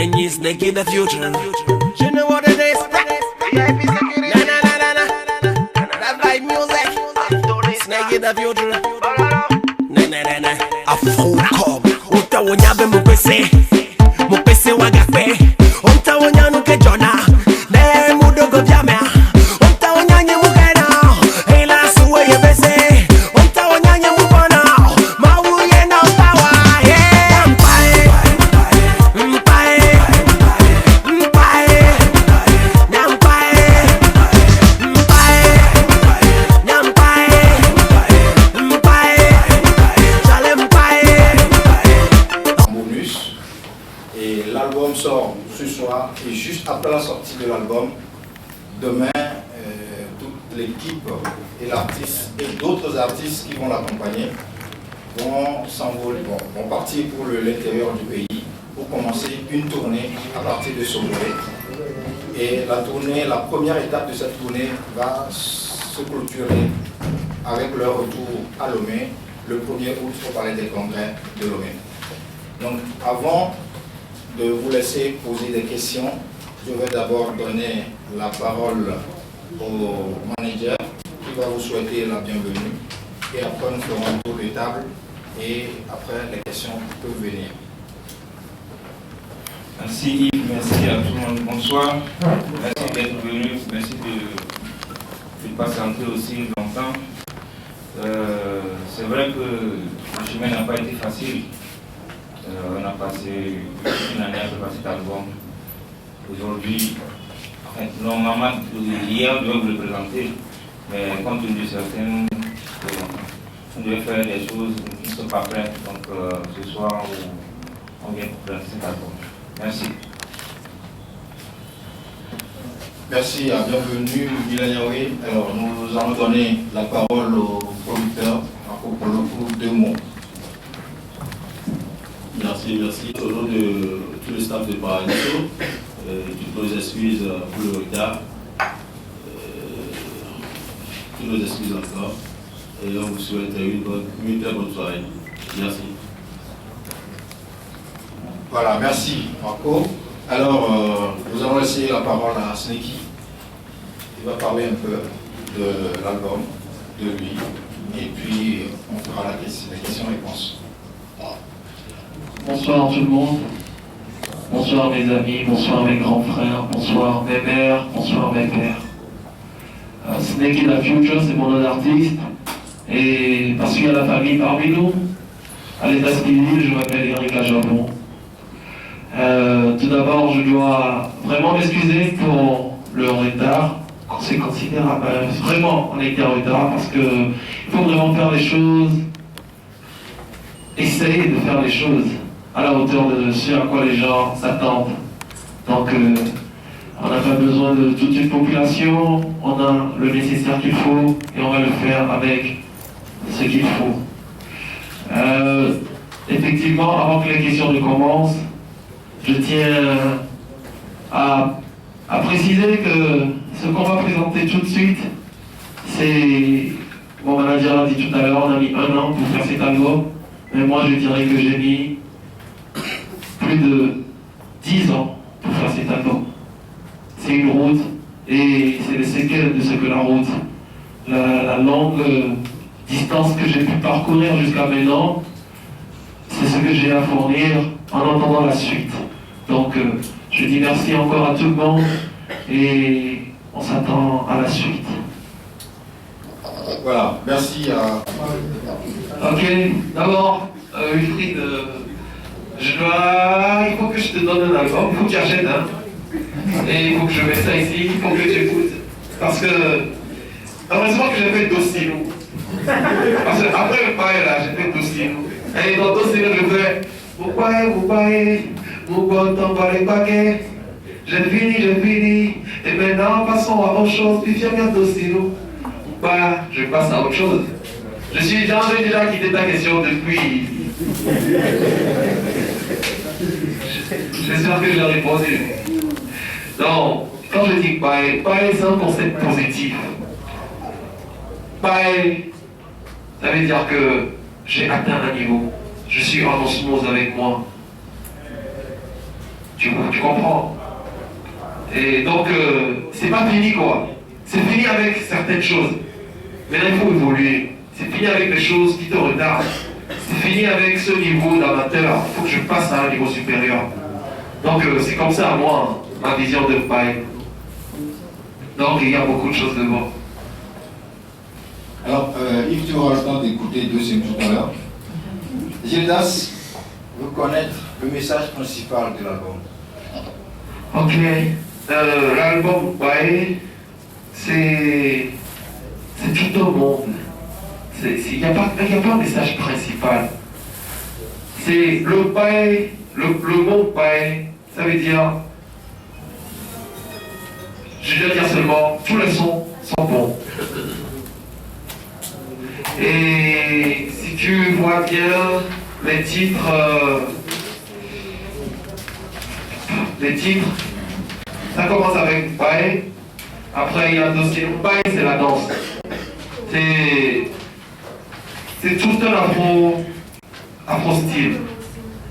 Nyanyi Snake in the future. You know what it is? VIP security. That vibe music. Snake in the future. Afro Cobb. Uta wonyabe mupese wagape. Uta wonyanu ke jona. Ne mudogo vyame. Uta wonyanye mukena. Hila suwe yebese. Uta wonyanye mukona. Mawuye na utawa. Yeah. Mpae. Mpae. Mpae. Nyampae. Mpae. Nyampae. Mpae. Chale mpae. Bonus. Et l'album sort ce soir. Et juste après la sortie de l'album, demain, toute l'équipe et l'artiste et d'autres artistes qui vont l'accompagner vont s'envoler, vont partir pour l'intérieur du pays pour commencer une tournée à partir de Sogoé. Et la tournée, la première étape de cette tournée va se clôturer avec leur retour à Lomé le 1er août au Palais des Congrès de Lomé. Donc avant de vous laisser poser des questions, je vais d'abord donner la parole au manager qui va vous souhaiter la bienvenue. Et après nous ferons un tour de table et après les questions peuvent venir. Merci Yves, merci à tout le monde, bonsoir. Merci d'être venu, merci de patienter aussi longtemps. C'est vrai que le chemin n'a pas été facile. On a passé une année à préparer cet album. Aujourd'hui, enfin, normalement, hier, on devait vous le présenter, mais compte tenu de certaines on devait faire des choses qui ne sont pas prêtes. Donc ce soir, on vient pour présenter cet album. Merci. Merci, bienvenue Milanyaoui. Alors nous allons donner la parole au producteur pour 2 mots. Merci. Au nom de tout le staff de Paradiso, toutes nos excuses pour le retard. Toutes nos excuses encore. Et on vous souhaite une très bonne soirée. Merci. Voilà, merci Marco. Alors nous allons laisser la parole à Sneki. Il va parler un peu de l'album, de lui, et puis on fera les questions-réponses. Bonsoir tout le monde, bonsoir mes amis, bonsoir mes grands frères, bonsoir mes mères, bonsoir mes pères. Snake in the Future, c'est mon nom d'artiste, et parce qu'il y a la famille parmi nous, à l'état civil, je m'appelle Eric Lajabon. Tout d'abord, je dois vraiment m'excuser pour le retard, c'est considérable, vraiment on a été en retard, parce qu'il faut vraiment faire les choses, essayer de faire les choses à la hauteur de ce à quoi les gens s'attendent. Donc on n'a pas besoin de toute une population, on a le nécessaire qu'il faut et on va le faire avec ce qu'il faut. Effectivement, avant que les questions ne commencent, je tiens à préciser que ce qu'on va présenter tout de suite, c'est, mon manager l'a dit tout à l'heure, on a mis 1 an pour faire cet album. Mais moi, je dirais que j'ai mis plus de 10 ans pour faire cet album. C'est une route et c'est les séquelles de ce que la route, la longue distance que j'ai pu parcourir jusqu'à maintenant, c'est ce que j'ai à fournir en entendant la suite. Donc, je dis merci encore à tout le monde et on s'attend à la suite. Voilà, merci à... Ok, d'abord, Wilfried, il faut que je te donne un album, il faut que tu achètes, hein. Et il faut que je mette ça ici, il faut que tu écoutes. Parce que, heureusement que j'ai fait Dostino. Parce qu'après le pareil là, j'ai fait Dostino. Et dans Dostino, je fais, pourquoi t'en vas les paquets? J'ai fini. Et maintenant, passons à autre chose, puis viens bien Dostino. Bah, je passe à autre chose. J'ai déjà quitté ta question depuis. J'espère que j'ai répondu. Donc, quand je dis pareil, c'est un concept positif. Pareil, ça veut dire que j'ai atteint un niveau. Je suis en osmose avec moi. Tu comprends? Et donc, c'est pas fini quoi. C'est fini avec certaines choses. Maintenant, il faut évoluer. C'est fini avec les choses qui te retardent. C'est fini avec ce niveau d'amateur. Il faut que je passe à un niveau supérieur. Donc, c'est comme ça, moi, ma vision de Paille. Donc, il y a beaucoup de choses devant. Alors, Yves, tu auras le temps d'écouter le deuxième tout à l'heure. Gildas veut connaître le message principal de l'album. Ok. L'album Paille, c'est tout au monde. Il n'y a pas un message principal. C'est le Paille, le mot Paille, ça veut dire, je dois dire seulement, tous les sons sont bons. Et si tu vois bien les titres, ça commence avec Paille, après il y a un dossier. Paille, c'est la danse. C'est tout un afro-style.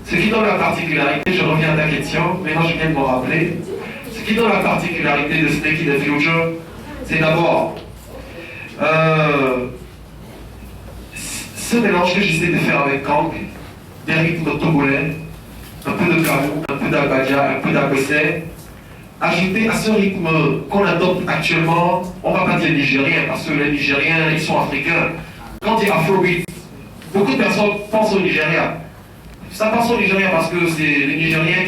Ce qui donne la particularité, je reviens à ta question, maintenant je viens de me rappeler, ce qui donne la particularité de Snake in the Future, c'est d'abord ce mélange que j'essaie de faire avec Kang, des rythmes togolais, un peu de Kamou, un peu d'Abadja, un peu d'Agossé, ajouté à ce rythme qu'on adopte actuellement, on ne va pas dire nigérien, parce que les Nigériens, ils sont africains. Quand on dit Afrobeat, beaucoup de personnes pensent au Nigeria. Ça pense au Nigeria parce que c'est les Nigériens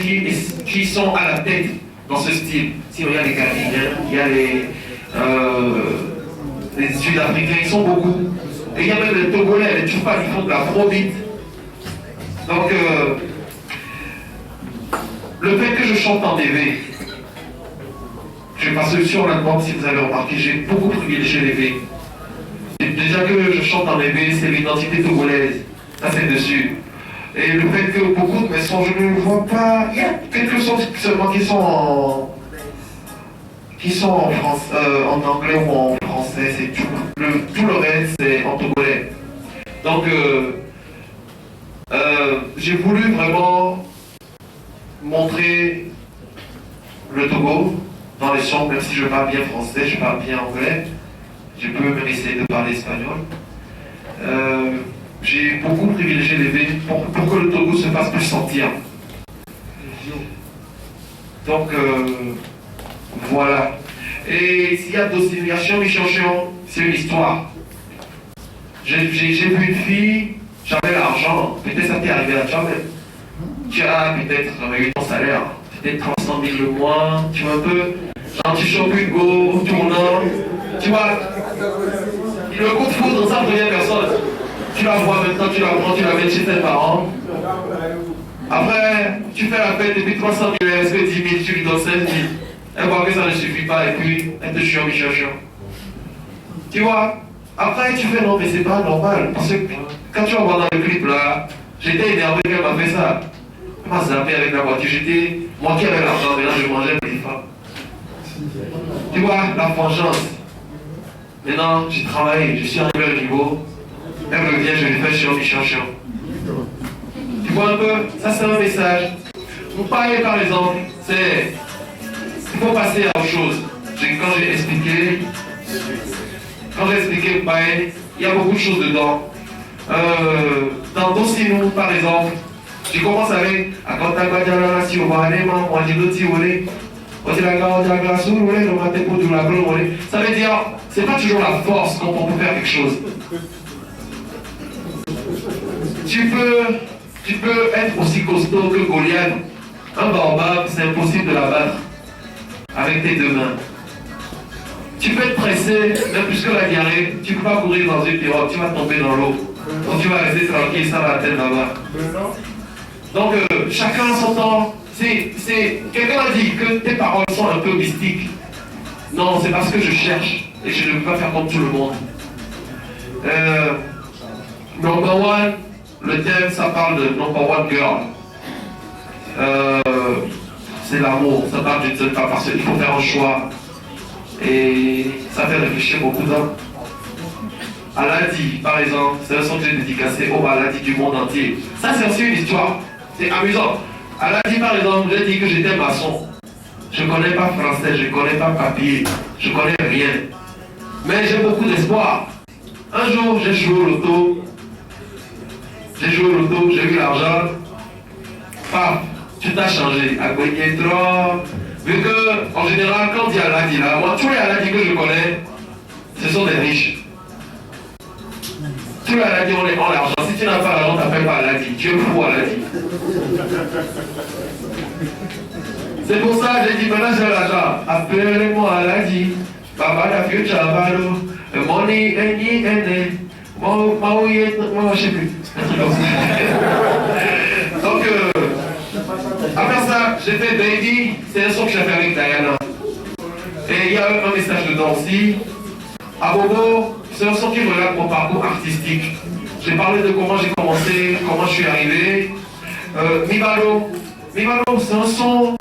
qui sont à la tête dans ce style. Sinon, il y a les Ghanéens, il y a les Sud-Africains, ils sont beaucoup. Et il y a même les Togolais, les Tupac, qui font de l'Afrobeat. Donc, le fait que je chante en DV, parce que sur l'album, si vous avez remarqué, j'ai beaucoup privilégié les V. Déjà que je chante en DV, c'est l'identité togolaise. Ça, c'est dessus. Et le fait que beaucoup de mes sons, je ne vois pas. Il y a quelques sons seulement qui sont en anglais ou en français, c'est tout. Tout le reste, c'est en togolais. Donc, j'ai voulu vraiment montrer le Togo dans les sons, même si je parle bien français, je parle bien anglais. Je peux même essayer de parler espagnol. J'ai beaucoup privilégié les V pour que le Togo se fasse plus sentir. Donc, voilà. Et s'il y a d'oscillation, c'est une histoire. J'ai vu une fille, j'avais l'argent, peut-être ça t'est arrivé à toi, mais tu as peut-être eu ton salaire, peut-être 300 000 le mois, tu vois un peu, genre tu chopes Hugo, tournant, tu vois, le coup de foudre, ça première personne. Tu la vois maintenant, tu la prends, tu la mets chez tes parents. Après, tu fais la fête, et puis 300 000, est-ce que 10 000, tu lui donnes 5 000. Elle voit que ça ne suffit pas, et puis elle te chiant. Tu vois? Après, tu fais non, mais c'est pas normal. Parce que quand tu vas voir dans le clip là, j'étais énervé qu'elle m'a fait ça. Elle m'a zappé avec la voiture, j'étais. Moi qui avais l'argent, maintenant je mangeais les femmes. Tu vois, la vengeance. Maintenant, j'ai travaillé, je suis arrivé au niveau. Elle me vient, je lui fais chiant. Tu vois un peu? Ça, c'est un message. Vous parlez par exemple, c'est. Il faut passer à autre chose. Quand j'ai expliqué Paille, il y a beaucoup de choses dedans. Dans Dossinou, par exemple, je commence avec ça veut dire, c'est pas toujours la force quand on peut faire quelque chose. Tu peux être aussi costaud que Goliath. Un baobab, c'est impossible de l'abattre avec tes deux mains. Tu peux te presser, même plus que la diarrhée, tu ne peux pas courir dans une pirogue, tu vas tomber dans l'eau. Donc tu vas rester tranquille, ça va atteindre là-bas. Donc chacun son temps. Quelqu'un a dit que tes paroles sont un peu mystiques. Non, c'est parce que je cherche et je ne peux pas faire comme tout le monde. Number one, le thème, ça parle de number one girl. C'est l'amour, ça parle d'une seule femme parce qu'il faut faire un choix. Et ça fait réfléchir beaucoup d'hommes. Aladi, par exemple, c'est un son que j'ai dédicacé au Aladi du monde entier. Ça, c'est aussi une histoire. C'est amusant. Aladi, par exemple, j'ai dit que j'étais maçon. Je ne connais pas français, je ne connais pas papier, je ne connais rien. Mais j'ai beaucoup d'espoir. Un jour, j'ai joué au loto. J'ai eu l'argent. Paf, tu t'as changé. Vu que, en général, quand il y a Aladi là, moi, tous les Aladi que je connais, ce sont des riches. Tous les Aladi ont l'argent. Si tu n'as pas l'argent, tu n'appelles pas Aladi. Tu es fou Aladi. C'est pour ça que j'ai dit, maintenant j'ai l'argent. Appelez-moi Aladi. Baba la future Avalo. The money any and moi je sais plus. Donc après ça, j'ai fait Baby, c'est un son que j'ai fait avec Diana. Et il y a un message dedans aussi. Abobo, c'est un son qui relate mon parcours artistique. J'ai parlé de comment j'ai commencé, comment je suis arrivé. Mibalo, c'est un son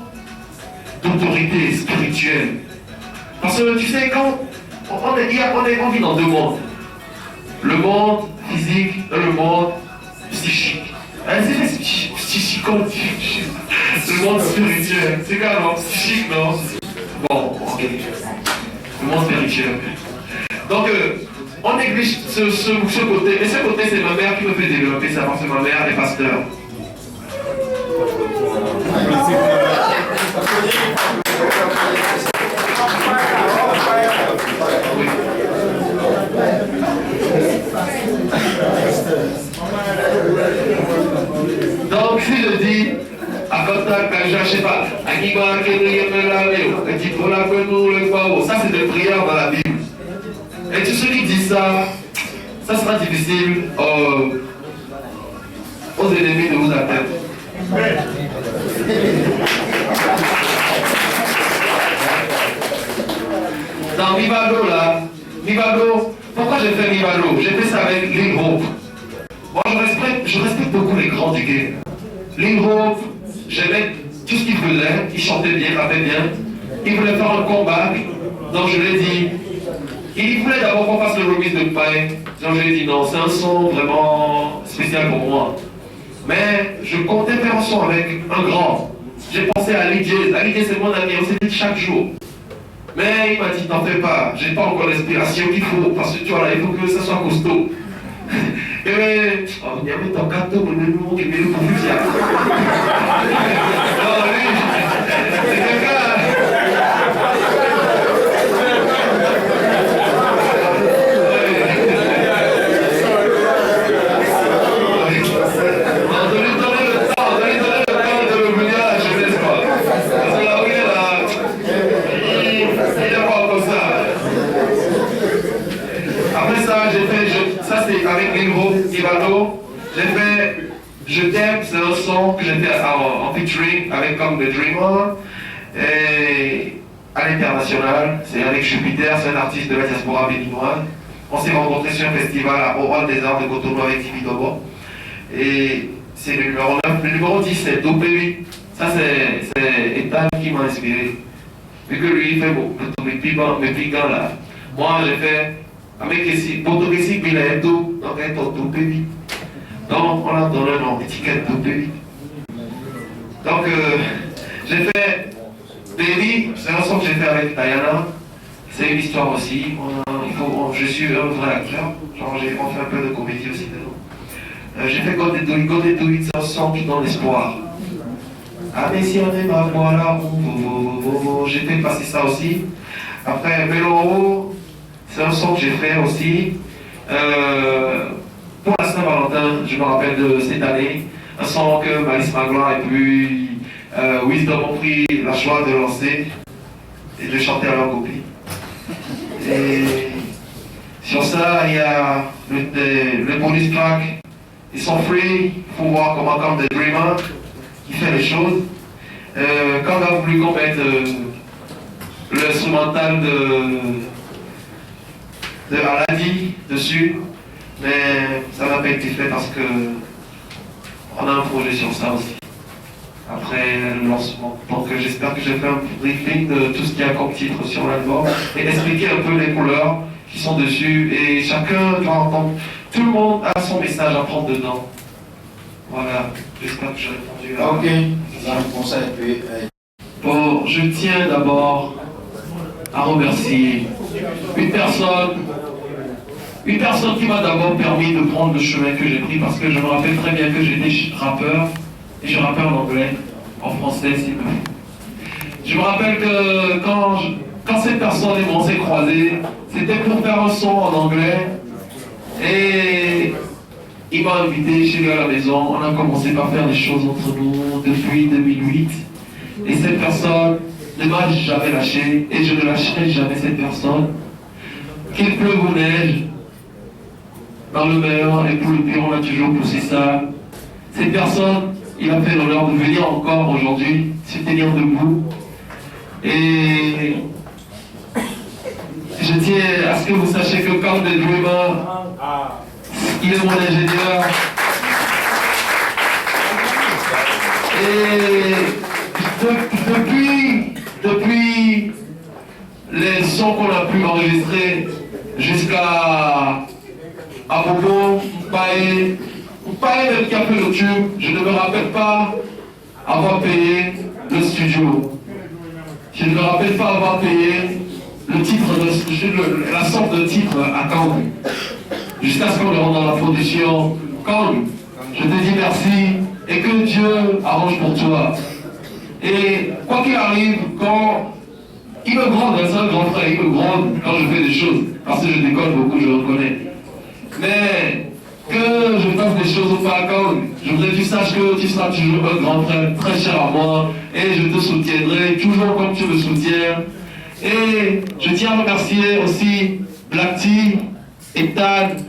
d'autorité spirituelle. Parce que tu sais, quand on vit dans deux mondes. Le monde physique et le monde psychique. C'est psychique, le monde spirituel. C'est quoi, non? Psychique, non? Bon, ok. Le monde spirituel. Donc, on néglige ce côté. Mais ce côté, c'est ma mère qui me fait développer ça, parce que ma mère est pasteur. Donc si je dis à contact, je sais pas, ça c'est des prières dans la Bible. Et tous ceux qui disent ça, ça sera difficile aux ennemis de vous atteindre. Dans Mibalo, pourquoi j'ai fait Mibalo? J'ai fait ça avec Lil Hope. Moi, je respecte beaucoup les grands du game. Lil Hope, j'aimais tout ce qu'il faisait. Il chantait bien, rappait bien. Il voulait faire un comeback. Donc je lui ai dit, il voulait d'abord qu'on fasse le remix de Pain. Donc je lui ai dit non, c'est un son vraiment spécial pour moi. Mais je comptais faire un son avec un grand. J'ai pensé à Ali Jay. Ali Jay, c'est mon ami, on s'est dit chaque jour. Mais il m'a dit, t'en fais pas, j'ai pas encore l'inspiration qu'il faut, parce que tu vois là, il faut que ça soit costaud. Et bien, il y avait ton gâteau, mais le monde est mieux pour lui. Non, lui, c'est quelqu'un. Avec Lil Hope, Mibalo, j'ai fait Je t'aime, c'est un son que j'ai fait en featuring avec comme The Dreamer et à l'international, c'est avec Jupiter, c'est un artiste de la diaspora béninoise. On s'est rencontrés sur un festival au Hall des Arts de Cotonou avec Timmy Dobo et c'est le numéro 9. Le numéro 10 c'est Dopé. Ça c'est Ethan qui m'a inspiré. Vu que lui il fait mes piquants là. Moi j'ai fait avec Portugais Bileto, donc un Dopé. Donc on a donné un nom, étiquette Dopé. Donc j'ai fait Baby, c'est un son que j'ai fait avec Diana. C'est une histoire aussi. Je suis un vrai acteur. Genre, on fait un peu de comédie aussi dedans. J'ai fait God Do It, c'est un son qui donne l'espoir. Ah, mais si on est ma voilà, j'ai fait passer ça aussi. Après, Meloro, c'est un son que j'ai fait aussi. Pour la Saint-Valentin, je me rappelle de cette année, un son que Malice Magloire et puis Wisdom ont pris la choix de lancer et de chanter à leur copie. Et sur ça, il y a le bonus track. Ils sont free, il faut voir comment comme The Dreamer qui fait les choses. Quand on a voulu qu'on mette l'instrumental de Aladi dessus, mais ça n'a pas été fait parce que on a un projet sur ça aussi. Après le lancement. Donc j'espère que j'ai fait un briefing de tout ce qu'il y a comme titre sur l'album et expliquer un peu les couleurs qui sont dessus et chacun doit entendre. Tout le monde a son message à prendre dedans. Voilà, j'espère que j'ai répondu à... Ok, la réponse a été... Bon, je tiens d'abord à remercier une personne qui m'a d'abord permis de prendre le chemin que j'ai pris, parce que je me rappelle très bien que j'étais rappeur, et je rappais en anglais, en français s'il me plaît. Je me rappelle que quand cette personne et moi on s'est croisés, c'était pour faire un son en anglais, et il m'a invité chez lui à la maison. On a commencé par faire des choses entre nous depuis 2008, et cette personne ne m'a jamais lâché, et je ne lâcherai jamais cette personne. Qu'il pleuve ou neige, par le meilleur et pour le pire, on a toujours poussé ça. Cette personne, il a fait l'honneur de venir encore aujourd'hui, se tenir debout. Et je tiens à ce que vous sachiez que quand le Dreamer, il est mon ingénieur. Et depuis les sons qu'on a pu enregistrer jusqu'à Bobo, Mpae même qui a fait le tube, je ne me rappelle pas avoir payé le studio. Je ne me rappelle pas avoir payé le titre, la sorte de titre à Kang. Jusqu'à ce qu'on le rende dans la production. Kang, je te dis merci et que Dieu arrange pour toi. Et quoi qu'il arrive, quand il me gronde, c'est un grand frère, il me gronde quand je fais des choses, parce que je déconne beaucoup, je reconnais. Mais que je fasse des choses ou pas, je voudrais que tu saches que tu seras toujours un grand frère très cher à moi, et je te soutiendrai toujours comme tu me soutiens. Et je tiens à remercier aussi Black T et Tad.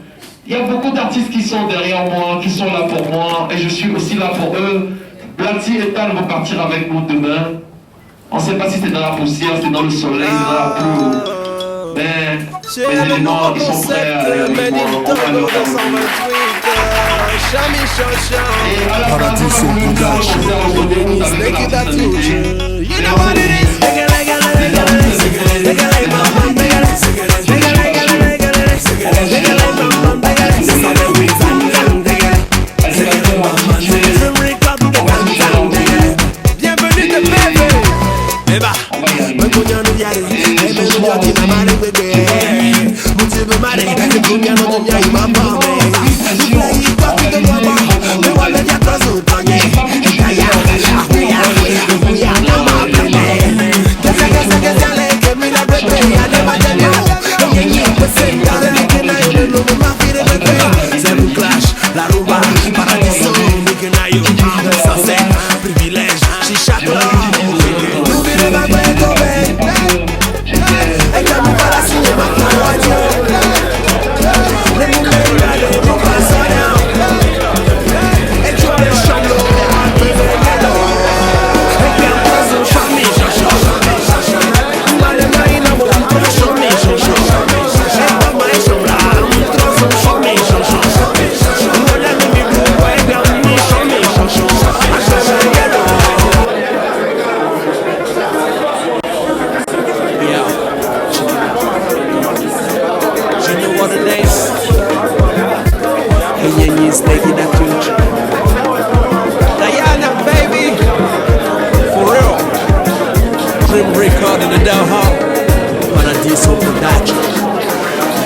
Il y a beaucoup d'artistes qui sont derrière moi, qui sont là pour moi, et je suis aussi là pour eux. Black T et Tad vont partir avec nous demain. On ne sait pas si c'est dans la poussière, c'est dans le soleil, dans la pluie. Mais les éléments, ils sont prêts à aller avec moi. On va leur faire et à la fin, on va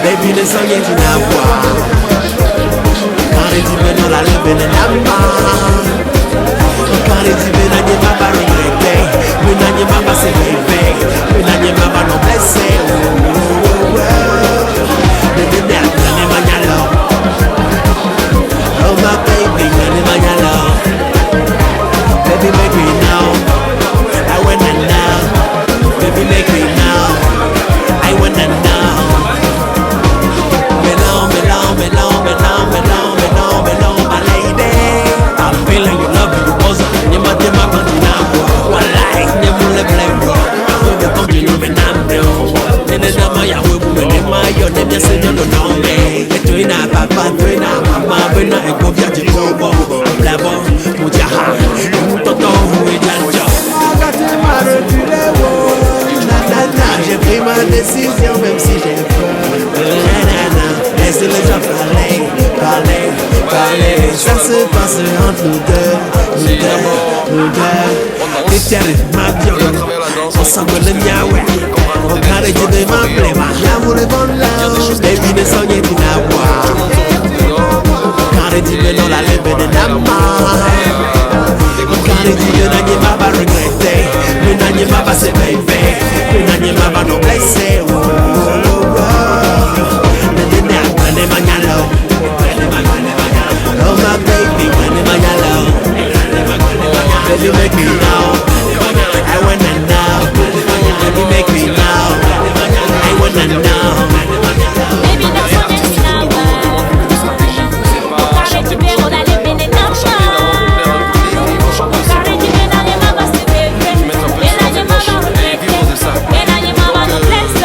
Baby, the song is in a war. Can't even know I live in a man. Can't even know your mama regret. We know your mama say baby. We know your mama no blessing. Baby, that none of my love. Oh my baby, none of my love. Baby, make me now. I wanna now. Baby, make me now. I wanna now. My lady, I'm feeling you love you, you wasn't, you might Ça se passe entre nous deux. Littéralement, ma violence. On s'envole le miaoué. On carré de ma blême. L'amour est bon là. Baby, ne soignez plus la voix. Carré de non la lève de la main. Carré de n'ayez pas à regretter. Le n'ayez pas passé bébé. Le n'ayez pas à nous blesser. Oh my baby, baby make me now. I wanna now. Baby make me now. I wanna now. Baby that's what it's now. Carré de verre, on a les bénéfices. Carré de verre, on a les mamans, c'est bébé. Et là, les mamans, on est bébé. Et là, les mamans, on blesse.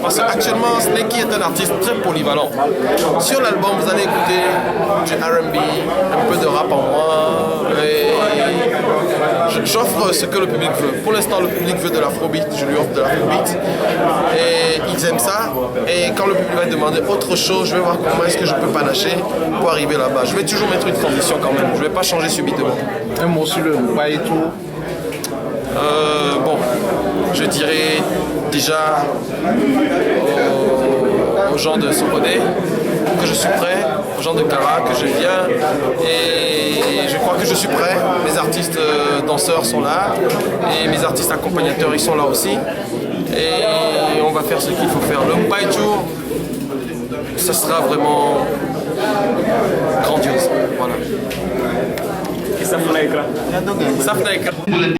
Parce qu'actuellement, Snakey est un artiste très polyvalent. Sur l'album, vous allez écouter du R&B, un peu de rap en moi. J'offre ce que le public veut. Pour l'instant, le public veut de l'afrobeat, je lui offre de l'afrobeat. Et ils aiment ça. Et quand le public va demander autre chose, je vais voir comment est-ce que je peux panacher pour arriver là-bas. Je vais toujours mettre une condition quand même. Je ne vais pas changer subitement. Un mot sur le Baitou. Bon, je dirais déjà aux gens de Sokodé que je suis prêt, aux gens de Kara que je viens, et je crois que je suis prêt. Mes artistes danseurs sont là et mes artistes accompagnateurs ils sont là aussi, et on va faire ce qu'il faut faire. Le Baitou, ça sera vraiment grandiose. Voilà. Safna Ekra.